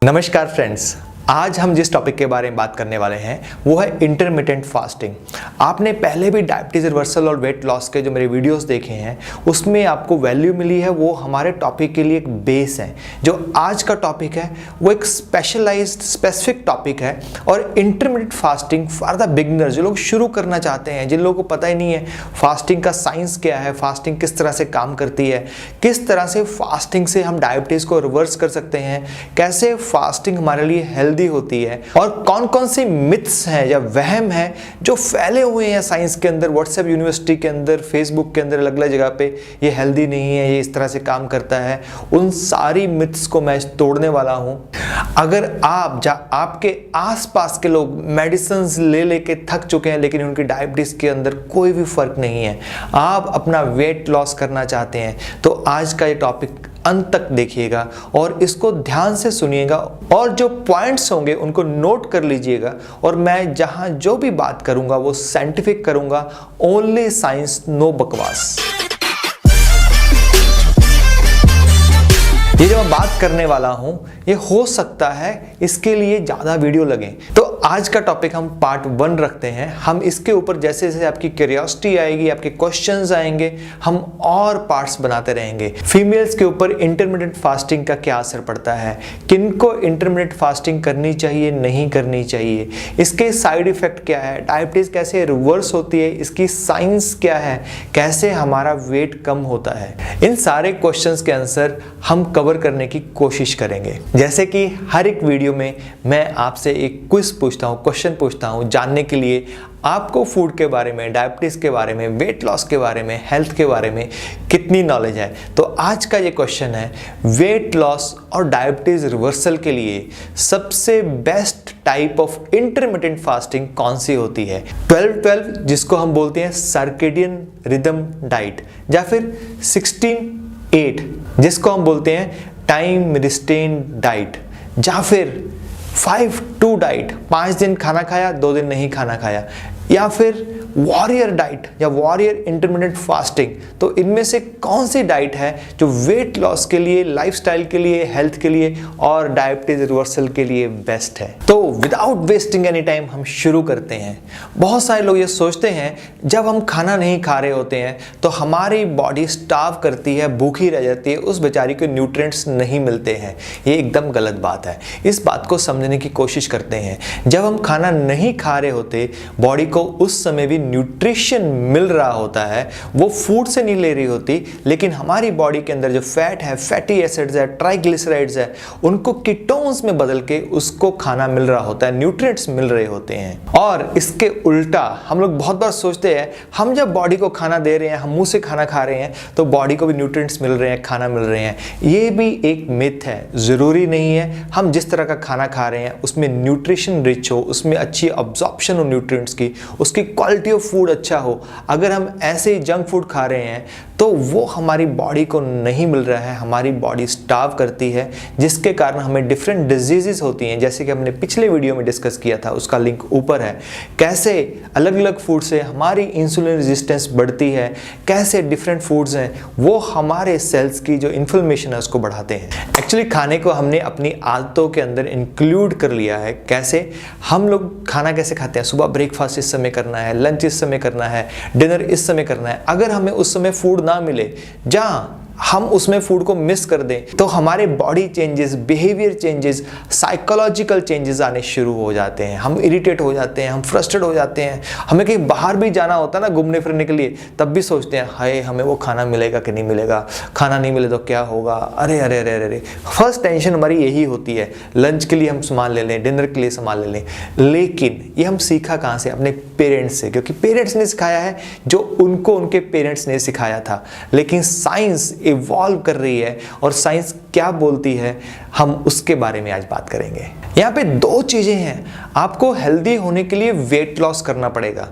नमस्कार फ्रेंड्स, आज हम जिस टॉपिक के बारे में बात करने वाले हैं वो है इंटरमिटेंट फास्टिंग। आपने पहले भी डायबिटीज़ रिवर्सल और वेट लॉस के जो मेरे वीडियोस देखे हैं उसमें आपको वैल्यू मिली है, वो हमारे टॉपिक के लिए एक बेस है। जो आज का टॉपिक है वो एक स्पेशलाइज्ड स्पेसिफिक टॉपिक है और intermittent fasting for the beginners, जो लोग शुरू करना चाहते हैं, जिन लोगों को पता ही नहीं है फास्टिंग का साइंस क्या है, फास्टिंग किस तरह से काम करती है, किस तरह से फास्टिंग से हम डायबिटीज़ को रिवर्स कर सकते हैं, कैसे फास्टिंग हमारे लिए हेल्दी होती है और कौन कौन से मिथ्स हैं या वहम हैं जो फैले हुए हैं साइंस के अंदर, व्हाट्सएप यूनिवर्सिटी के अंदर, फेसबुक के अंदर, अलग अलग जगह पे ये हेल्दी नहीं है, ये इस तरह से काम करता है। उन सारी मिथ्स को मैं तोड़ने वाला हूं। अगर आपके आसपास के लोग मेडिसिन ले लेके थक चुके हैं लेकिन उनकी डायबिटीज के अंदर कोई भी फर्क नहीं है, आप अपना वेट लॉस करना चाहते हैं, तो आज का ये टॉपिक अंत तक देखिएगा और इसको ध्यान से सुनिएगा और जो पॉइंट्स होंगे उनको नोट कर लीजिएगा। और मैं जहां जो भी बात करूंगा वो साइंटिफिक करूंगा, ओनली साइंस, नो बकवास। ये जो मैं बात करने वाला हूं ये हो सकता है इसके लिए ज़्यादा वीडियो लगे, तो आज का टॉपिक हम पार्ट 1 रखते हैं। हम इसके ऊपर जैसे जैसे आपकी क्यूरियोसिटी आएगी, आपके क्वेश्चंस आएंगे, हम और पार्ट्स बनाते रहेंगे। फीमेल्स के ऊपर इंटरमिटेंट फास्टिंग का क्या असर पड़ता है, किनको इंटरमिटेंट फास्टिंग करनी चाहिए, नहीं करनी चाहिए, इसके साइड इफेक्ट क्या है, डायबिटीज़ कैसे रिवर्स होती है, इसकी साइंस क्या है, कैसे हमारा वेट कम होता है, इन सारे क्वेश्चंस के आंसर हम कवर करने की कोशिश करेंगे। जैसे कि हर एक वीडियो में मैं आपसे एक क्विज पूछता हूँ, क्वेश्चन पूछता हूँ जानने के लिए आपको फूड के बारे में, डायबिटीज़ के बारे में, वेट लॉस के बारे में, हेल्थ के बारे में कितनी नॉलेज है। तो आज का ये क्वेश्चन है, वेट लॉस और डायबिटीज़ रिवर्सल के लिए सबसे best type of intermittent fasting कौन सी होती है? 12-12 जिसको हम बोलते हैं सर्केडियन रिदम डाइट, या फिर 16-8 जिसको हम बोलते हैं टाइम रिस्ट्रेन डाइट, या फिर 5-2 डाइट, 5 दिन खाना खाया 2 दिन नहीं खाना खाया, या फिर वॉरियर डाइट या वॉरियर इंटरमिटेंट फास्टिंग। तो इनमें से कौन सी डाइट है जो वेट लॉस के लिए, लाइफस्टाइल के लिए, हेल्थ के लिए और डायबिटीज रिवर्सल के लिए बेस्ट है? तो विदाउट वेस्टिंग एनी टाइम हम शुरू करते हैं। बहुत सारे लोग ये सोचते हैं जब हम खाना नहीं खा रहे होते हैं तो हमारी बॉडी स्टार्व करती है, भूखी रह जाती है, उस बेचारी को न्यूट्रिएंट्स नहीं मिलते हैं। ये एकदम गलत बात है। इस बात को समझने की कोशिश करते हैं। जब हम खाना नहीं खा रहे होते, बॉडी को उस समय भी न्यूट्रिशन मिल रहा होता है, वो फूड से नहीं ले रही होती, लेकिन हमारी बॉडी के अंदर जो फैट है, फैटी एसिड्स है, ट्राइग्लिसराइड्स है, उनको कीटोन्स में बदल के उसको खाना मिल रहा होता है, न्यूट्रिएंट्स मिल रहे होते हैं। और इसके उल्टा हम लोग बहुत बार सोचते हैं हम जब बॉडी को खाना दे रहे हैं, हम मुंह से खाना खा रहे हैं, तो बॉडी को भी न्यूट्रिएंट्स मिल रहे हैं, खाना मिल रहे हैं। ये भी एक मिथ है, जरूरी नहीं है हम जिस तरह का खाना खा रहे हैं उसमें न्यूट्रिशन रिच हो, उसमें अच्छी अब्जॉर्प्शन हो न्यूट्रिएंट्स की, उसकी क्वालिटी ऑफ फूड अच्छा हो। अगर हम ऐसे ही जंक फूड खा रहे हैं तो वो हमारी बॉडी को नहीं मिल रहा है, हमारी बॉडी स्टार्व करती है, जिसके कारण हमें डिफरेंट डिजीजेस होती हैं, जैसे कि हमने पिछले वीडियो में डिस्कस किया था, उसका लिंक ऊपर है। कैसे अलग अलग फूड से हमारी इंसुलिन रेजिस्टेंस बढ़ती है, कैसे डिफरेंट फूड्स हैं वो हमारे सेल्स की जो इन्फ्लेमेशन है उसको बढ़ाते हैं। एक्चुअली खाने को हमने अपनी आदतों के अंदर इंक्लूड कर लिया है। कैसे हम लोग खाना कैसे खाते हैं? सुबह ब्रेकफास्ट इस समय करना है, लंच इस समय करना है, डिनर इस समय करना है। अगर हमें उस समय फूड ना मिले, जहां हम उसमें फूड को मिस कर दें, तो हमारे body changes, behaviour changes, psychological changes आने शुरू हो जाते हैं। हम इरिटेट हो जाते हैं, हम फ्रस्ट्रेट हो जाते हैं। हमें कहीं बाहर भी जाना होता है ना घूमने फिरने के लिए, तब भी सोचते हैं हाय हमें वो खाना मिलेगा कि नहीं मिलेगा, खाना नहीं मिले तो क्या होगा, अरे अरे अरे अरे। फर्स्ट टेंशन हमारी यही होती है। लंच के लिए हम सामान ले लें, डिनर के लिए सामान ले लें, लेकिन ये हम सीखा कहाँ से? अपने पेरेंट्स से, क्योंकि पेरेंट्स ने सिखाया है जो उनको उनके पेरेंट्स ने सिखाया था। लेकिन साइंस इवॉल्व कर रही है और साइंस क्या बोलती है हम उसके बारे में आज बात करेंगे। यहाँ पे 2 चीजें हैं। आपको हेल्दी होने के लिए वेट लॉस करना पड़ेगा।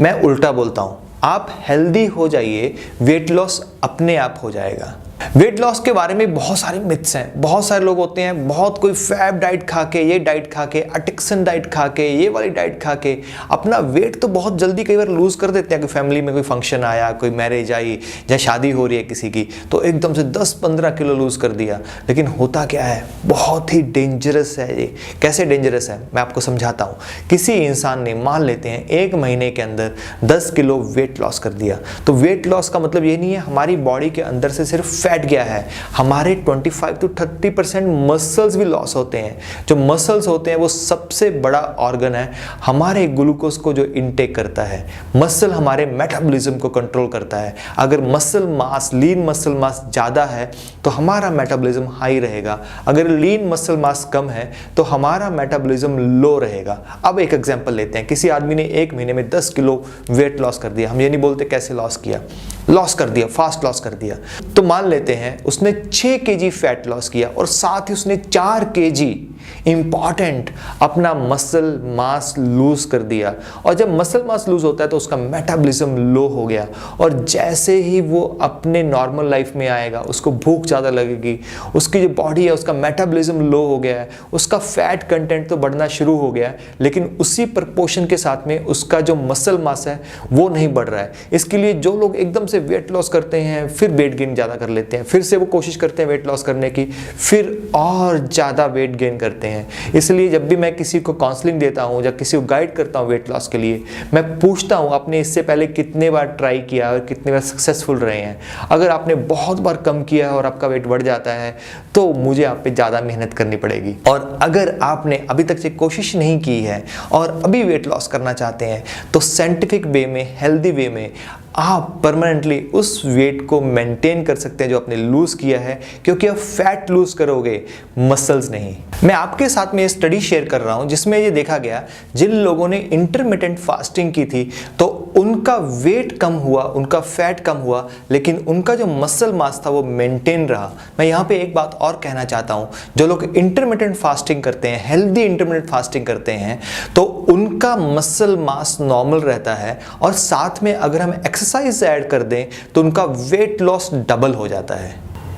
मैं उल्टा बोलता हूँ, आप हेल्दी हो जाइए, वेट लॉस अपने आप हो जाएगा। वेट लॉस के बारे में बहुत सारे मिथ्स हैं। बहुत सारे लोग होते हैं, बहुत कोई फैब डाइट खा के, ये डाइट खा के, अटिक्सन डाइट खा के, ये वाली डाइट खा के अपना वेट तो बहुत जल्दी कई बार लूज कर देते हैं कि फैमिली में कोई फंक्शन आया, कोई मैरिज आई या शादी हो रही है किसी की, तो एकदम से 10-15 किलो लूज कर दिया। लेकिन होता क्या है, बहुत ही डेंजरस है ये। कैसे डेंजरस है मैं आपको समझाता हूँ। किसी इंसान ने मान लेते हैं 1 महीने के अंदर 10 किलो वेट लॉस कर दिया, तो वेट लॉस का मतलब ये नहीं है हमारी बॉडी के अंदर से सिर्फ फैट गया है, हमारे 25 to 30% मसल्स भी लॉस होते हैं। जो मसल्स होते हैं वो सबसे बड़ा ऑर्गन है हमारे ग्लूकोज को जो इनटेक करता है। मसल हमारे मेटाबॉलिज्म को कंट्रोल करता है। अगर muscle mass, lean muscle mass ज़्यादा है तो हमारा मेटाबॉलिज्म हाई रहेगा, अगर लीन मसल मास कम है तो हमारा मेटाबॉलिज्म लो रहेगा। अब एक एग्जांपल लेते हैं, किसी आदमी ने 1 महीने में 10 किलो वेट लॉस कर दिया। हम ये नहीं बोलते कैसे लॉस किया, लॉस कर दिया, फास्ट लॉस कर दिया। तो मान लेते हैं उसने 6 kg फैट लॉस किया और साथ ही उसने 4 kg इंपॉर्टेंट अपना मसल मास लूज कर दिया। और जब मसल मास लूज होता है तो उसका मेटाबॉलिज्म लो हो गया, और जैसे ही वो अपने नॉर्मल लाइफ में आएगा उसको भूख ज़्यादा लगेगी, उसकी जो बॉडी है उसका मेटाबॉलिज्म लो हो गया है, उसका फैट कंटेंट तो बढ़ना शुरू हो गया है, लेकिन उसी प्रपोर्शन के साथ में उसका जो मसल मास है वो नहीं बढ़ रहा है। इसके लिए जो लोग एकदम से वेट लॉस करते हैं फिर वेट गेन ज़्यादा कर लेते हैं, फिर से वो कोशिश करते हैं वेट लॉस करने की, फिर और ज़्यादा वेट गेन करते हैं। इसलिए जब भी मैं किसी को काउंसलिंग देता हूं या किसी को गाइड करता हूं वेट लॉस के लिए, मैं पूछता हूं आपने इससे पहले कितने बार ट्राई किया और कितने बार सक्सेसफुल रहे हैं। अगर आपने बहुत बार कम किया है और आपका वेट बढ़ जाता है तो मुझे आप पे ज़्यादा मेहनत करनी पड़ेगी। और अगर आपने अभी तक से कोशिश नहीं की है और अभी वेट लॉस करना चाहते हैं तो साइंटिफिक वे में, हेल्दी वे में आप परमानेंटली उस वेट को मेंटेन कर सकते हैं जो आपने लूज किया है, क्योंकि आप फैट लूज करोगे, मसल्स नहीं। मैं आपके साथ में स्टडी शेयर कर रहा हूं जिसमें ये देखा गया जिन लोगों ने इंटरमिटेंट फास्टिंग की थी तो उनका वेट कम हुआ, उनका फैट कम हुआ, लेकिन उनका जो मसल मास था वो मेंटेन रहा। मैं यहाँ पे एक बात और कहना चाहता हूँ, जो लोग इंटरमिटेंट फास्टिंग करते हैं, हेल्दी इंटरमिटेंट फास्टिंग करते हैं, तो उनका मसल मास नॉर्मल रहता है, और साथ में अगर हम एक्सरसाइज ऐड कर दें तो उनका वेट लॉस डबल हो जाता है।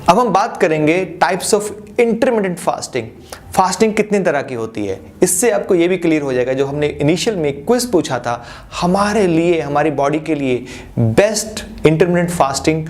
अब हम बात करेंगे types of intermittent fasting. Fasting कितनी तरह की होती है, इससे आपको ये भी क्लियर हो जाएगा। जो हमने इनिशियल में क्विज पूछा था, हमारे लिए, हमारी बॉडी के लिए बेस्ट इंटरमिटेंट फास्टिंग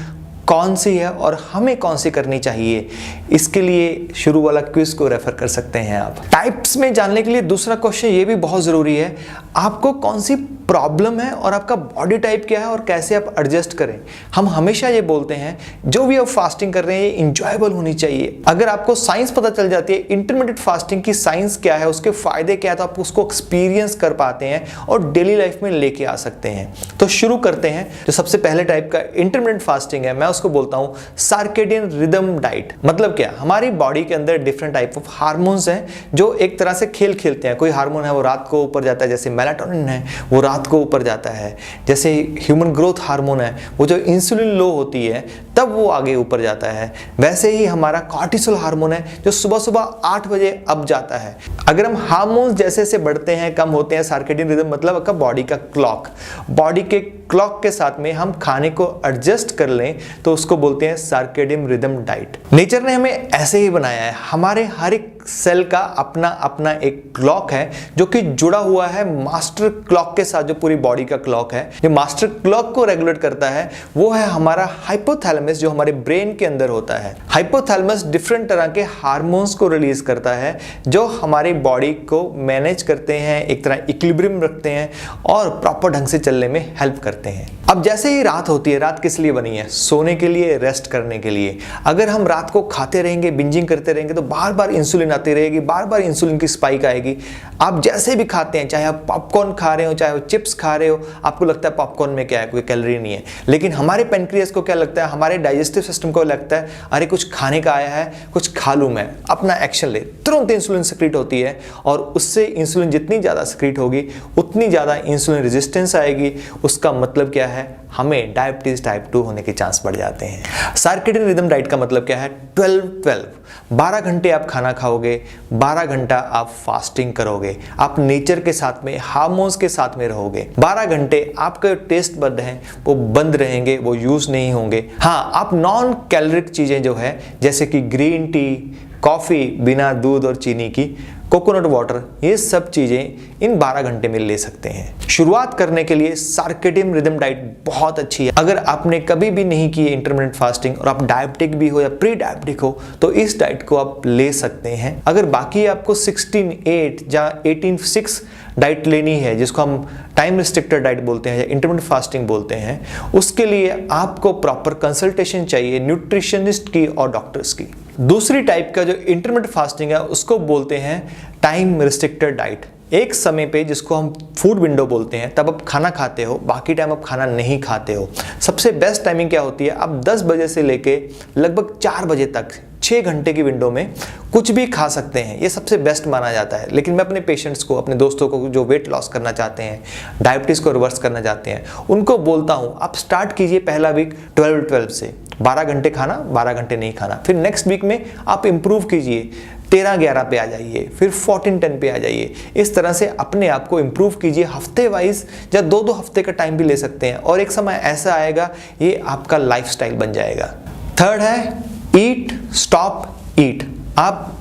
कौन सी है और हमें कौन सी करनी चाहिए, इसके लिए शुरू वाला क्विज को रेफर कर सकते हैं आप। टाइप्स में जानने के लिए दूसरा क्वेश्चन ये भी बहुत ज़रूरी है, आपको कौन सी प्रॉब्लम है और आपका बॉडी टाइप क्या है और कैसे आप एडजस्ट करें। हम हमेशा ये बोलते हैं जो भी आप फास्टिंग कर रहे हैं ये इंजॉयबल होनी चाहिए। अगर आपको साइंस पता चल जाती है इंटरमिटेंट फास्टिंग की साइंस क्या है, उसके फायदे क्या है, तो आप उसको एक्सपीरियंस कर पाते हैं और डेली लाइफ में लेके आ सकते हैं। तो शुरू करते हैं। जो सबसे पहले टाइप का इंटरमिटेंट फास्टिंग है, मैं उसको बोलता हूं सर्केडियन रिदम डाइट। मतलब क्या, हमारी बॉडी के अंदर डिफरेंट टाइप ऑफ हार्मोन्स हैं जो एक तरह से खेल खेलते हैं। कोई हार्मोन है वो रात को ऊपर जाता है, जैसे मेलाटोनिन है वो रात को ऊपर जाता है। जैसे ह्यूमन ग्रोथ हार्मोन है वो जो इंसुलिन लो होती है तब वो आगे ऊपर जाता है। वैसे ही हमारा कॉर्टिसोल हार्मोन है जो सुबह सुबह 8 बजे अप जाता है। अगर हम हार्मोन्स जैसे से बढ़ते हैं, कम होते हैं, सर्केडियन रिदम मतलब आपका बॉडी का क्लॉक, बॉडी के क्लॉक के साथ में हम खाने को एडजस्ट कर लें तो उसको बोलते हैं सर्केडियन रिदम डाइट। नेचर ने हमें ऐसे ही बनाया है। हमारे हर एक सेल का अपना अपना एक क्लॉक है जो कि जुड़ा हुआ है मास्टर क्लॉक के साथ। जो पूरी बॉडी का क्लॉक है, जो मास्टर क्लॉक को रेगुलेट करता है वो है हमारा हाइपोथैलेमस, जो हमारे ब्रेन के अंदर होता है। हाइपोथैलेमस डिफरेंट तरह के हार्मोन्स को रिलीज करता है जो हमारी बॉडी को मैनेज करते हैं, एक तरह इक्विलिब्रियम रखते हैं और प्रॉपर ढंग से चलने में हेल्प करते हैं। अब जैसे ही रात होती है, रात किस लिए बनी है? सोने के लिए, रेस्ट करने के लिए। अगर हम रात को खाते रहेंगे, बिंजिंग करते रहेंगे तो बार बार इंसुलिन आती रहेगी, बार बार इंसुलिन की स्पाइक आएगी। आप जैसे भी खाते हैं, चाहे आप पॉपकॉर्न खा रहे हो, चाहे वो चिप्स खा रहे हो, आपको लगता है पॉपकॉर्न में क्या है, कोई कैलोरी नहीं है। लेकिन हमारे पेनक्रियास को क्या लगता है, हमारे डाइजेस्टिव सिस्टम को लगता है अरे कुछ खाने का आया है, कुछ खा लूँ मैं, अपना एक्शन ले। तुरंत इंसुलिन सिक्रीट होती है और उससे इंसुलिन जितनी ज़्यादा सिक्रीट होगी उतनी ज़्यादा इंसुलिन रेजिस्टेंस आएगी। उसका मतलब क्या है, हमें डायबिटीज टाइप 2 होने के चांस बढ़ जाते हैं। सर्केडियन रिदम डाइट का मतलब क्या है? 12-12 12 घंटे आप खाना खाओगे, खाओगे, 12 घंटा आप फास्टिंग करोगे, आप नेचर के साथ में, हार्मोन्स के साथ में रहोगे। 12 घंटे आपके टेस्ट बड हैं वो बंद रहेंगे, वो यूज नहीं होंगे। हाँ, आप नॉन कैलोरिक चीजें जो है जैसे कि ग्रीन टी, कॉफी बिना दूध और चीनी की, कोकोनट वाटर, ये सब चीजें इन 12 घंटे में ले सकते हैं। शुरुआत करने के लिए सर्केडियन रिदम डाइट बहुत अच्छी है। अगर आपने कभी भी नहीं की है इंटरमिटेंट फास्टिंग और आप डायबिटिक भी हो या प्री डायबिटिक हो तो इस डाइट को आप ले सकते हैं। अगर बाकी आपको 16-8 या 18-6 डाइट लेनी है, जिसको हम टाइम रिस्ट्रिक्टेड डाइट बोलते हैं या इंटरमिटेंट फास्टिंग बोलते हैं, उसके लिए आपको प्रॉपर कंसल्टेशन चाहिए न्यूट्रिशनिस्ट की और डॉक्टर्स की। दूसरी टाइप का जो इंटरमिटेंट फास्टिंग है उसको बोलते हैं टाइम रिस्ट्रिक्टेड डाइट। एक समय पे, जिसको हम फूड विंडो बोलते हैं, तब आप खाना खाते हो, बाकी टाइम आप खाना नहीं खाते हो। सबसे बेस्ट टाइमिंग क्या होती है? आप 10 बजे से लेके लगभग 4 बजे तक 6 घंटे की विंडो में कुछ भी खा सकते हैं। ये सबसे बेस्ट माना जाता है। लेकिन मैं अपने पेशेंट्स को, अपने दोस्तों को जो वेट लॉस करना चाहते हैं, डायबिटीज़ को रिवर्स करना चाहते हैं, उनको बोलता हूँ आप स्टार्ट कीजिए पहला वीक 12-12 से, 12 घंटे खाना, 12 घंटे नहीं खाना। फिर नेक्स्ट वीक में आप इंप्रूव कीजिए, 13-11 पे आ जाइए, फिर 14-10 पे आ जाइए। इस तरह से अपने आप को इंप्रूव कीजिए। हफ्ते वाइज या 2-2 हफ्ते का टाइम भी ले सकते हैं और एक समय ऐसा आएगा ये आपका लाइफस्टाइल बन जाएगा। थर्ड है ईट स्टॉप ईट। आप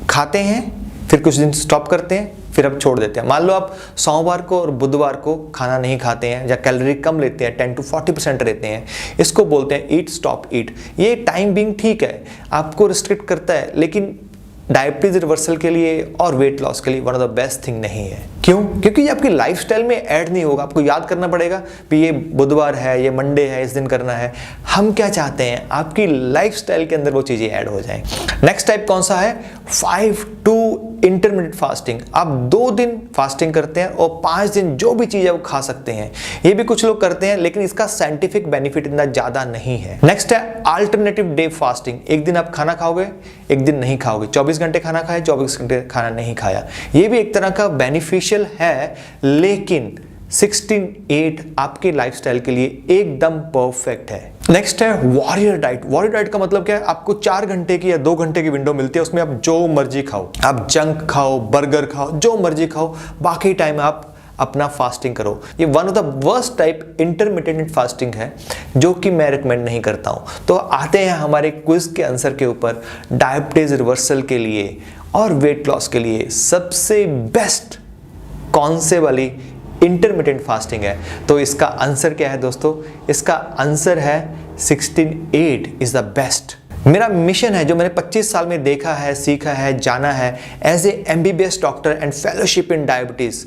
खाते हैं, फिर कुछ दिन स्टॉप करते हैं, फिर आप छोड़ देते हैं। मान लो आप सोमवार को और बुधवार को खाना नहीं खाते हैं या कैलोरी कम लेते हैं, 10-40% रहते हैं, इसको बोलते हैं ईट स्टॉप ईट। ये टाइम बीइंग ठीक है, आपको रिस्ट्रिक्ट करता है, लेकिन डायबिटीज रिवर्सल के लिए और वेट लॉस के लिए one of the best thing नहीं है। क्यों? क्योंकि ये आपकी लाइफस्टाइल में ऐड नहीं होगा। आपको याद करना पड़ेगा कि ये बुधवार है, ये मंडे है, इस दिन करना है। हम क्या चाहते हैं? आपकी लाइफस्टाइल के अंदर वो चीजें ऐड हो जाएं। नेक्स्ट टाइप कौन सा है? 5-2 इंटरमिटेंट फास्टिंग। आप 2 दिन फास्टिंग करते हैं और 5 दिन जो भी चीज है वो खा सकते हैं। ये भी कुछ लोग करते हैं, लेकिन इसका साइंटिफिक बेनिफिट इतना ज्यादा नहीं है। नेक्स्ट है अल्टरनेटिव डे फास्टिंग। एक दिन आप खाना खाओगे, एक दिन नहीं खाओगे। 24 घंटे खाना खाया, 24 घंटे खाना नहीं खाया। ये भी एक तरह का बेनिफिशियल है, लेकिन 16-8 आपके लाइफस्टाइल के लिए एकदम परफेक्ट है। नेक्स्ट है वॉरियर डाइट। वॉरियर डाइट का मतलब क्या है? आपको 4 घंटे की या 2 घंटे की विंडो मिलती है, उसमें आप जो मर्जी खाओ, आप जंक खाओ, बर्गर खाओ, जो मर्जी खाओ, बाकी टाइम आप अपना फास्टिंग करो। ये one of the worst type intermittent fasting है, जो कि मैं रिकमेंड नहीं करता हूं। तो आते हैं हमारे क्विज के आंसर के ऊपर। डायबिटीज रिवर्सल के लिए और वेट लॉस के लिए सबसे बेस्ट कौन से वाली इंटरमिटेंट फास्टिंग है? तो इसका आंसर क्या है दोस्तों? इसका आंसर है 16-8 इज द बेस्ट। मेरा मिशन है, जो मैंने 25 साल में देखा है, सीखा है, जाना है as a MBBS doctor and fellowship in diabetes,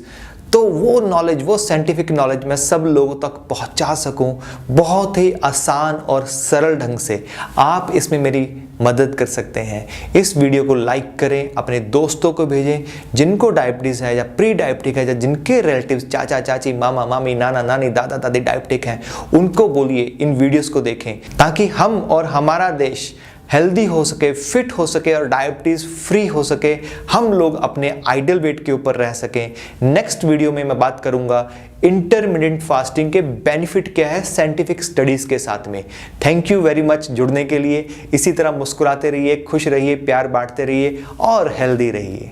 तो वो नॉलेज, वो साइंटिफिक नॉलेज मैं सब लोगों तक पहुंचा सकूं बहुत ही आसान और सरल ढंग से। आप इसमें मेरी मदद कर सकते हैं। इस वीडियो को लाइक करें, अपने दोस्तों को भेजें जिनको डायबिटीज़ है या प्री डायबिटिक है, या जिनके रिलेटिव्स, चाचा चाची, मामा मामी, नाना नानी, दादा दादी डायबिटिक हैं, उनको बोलिए इन वीडियोस को देखें, ताकि हम और हमारा देश हेल्दी हो सके, फिट हो सके और डायबिटीज फ्री हो सके, हम लोग अपने आइडियल वेट के ऊपर रह सकें। नेक्स्ट वीडियो में मैं बात करूंगा इंटरमिटेंट फास्टिंग के बेनिफिट क्या है साइंटिफिक स्टडीज के साथ में। थैंक यू वेरी मच जुड़ने के लिए। इसी तरह मुस्कुराते रहिए, खुश रहिए, प्यार बांटते रहिए और हेल्दी रहिए।